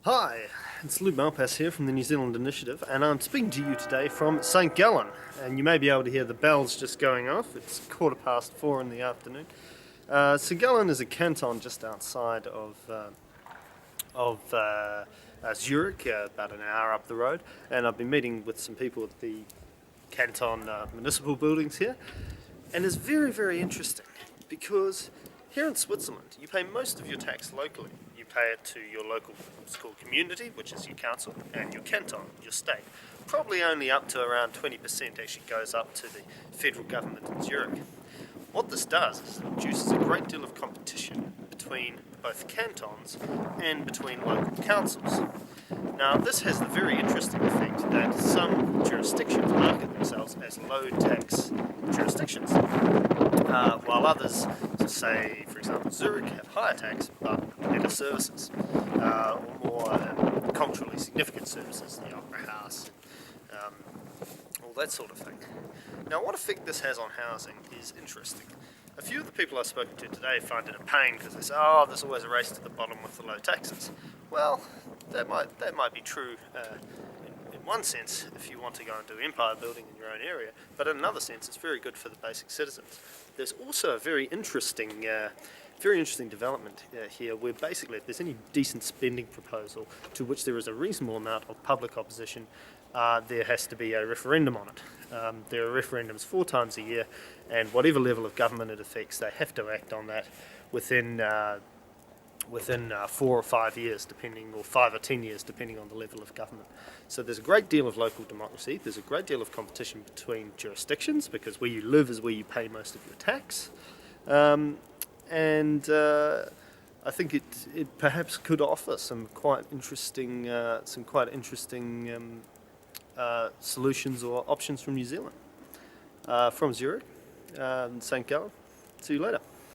Hi, it's Luke Malpass here from the New Zealand Initiative, and I'm speaking to you today from St Gallen. And you may be able to hear the bells just going off. It's 4:15 in the afternoon. St Gallen is a canton just outside of Zurich, about an hour up the road. And I've been meeting with some people at the canton municipal buildings here, and it's very, very interesting because here in Switzerland, you pay most of your tax locally. You pay it to your local school community, which is your council, and your canton, your state. Probably only up to around 20% actually goes up to the federal government in Zurich. What this does is it induces a great deal of competition between both cantons and between local councils. Now, this has the very interesting effect that some jurisdictions market themselves as low tax jurisdictions, while others, say for example Zurich, have higher tax but better services, or more culturally significant services, the Opera House, um, all that sort of thing. Now, what effect this has on housing is interesting. A few of the people I've spoken to today find it a pain because they say, "Oh, there's always a race to the bottom with the low taxes." Well, that might be true in one sense if you want to go and do empire building in your own area, but in another sense, it's very good for the basic citizens. There's also a very interesting development here, where basically, if there's any decent spending proposal to which there is a reasonable amount of public opposition, there has to be a referendum on it. There are referendums 4 times a year, and whatever level of government it affects, they have to act on that within 4 or 5 years, or 5 or 10 years, depending on the level of government. So there's a great deal of local democracy. There's a great deal of competition between jurisdictions, because where you live is where you pay most of your tax. And I think it perhaps could offer some quite interesting solutions or options from New Zealand. From Zurich, St Gallen. See you later.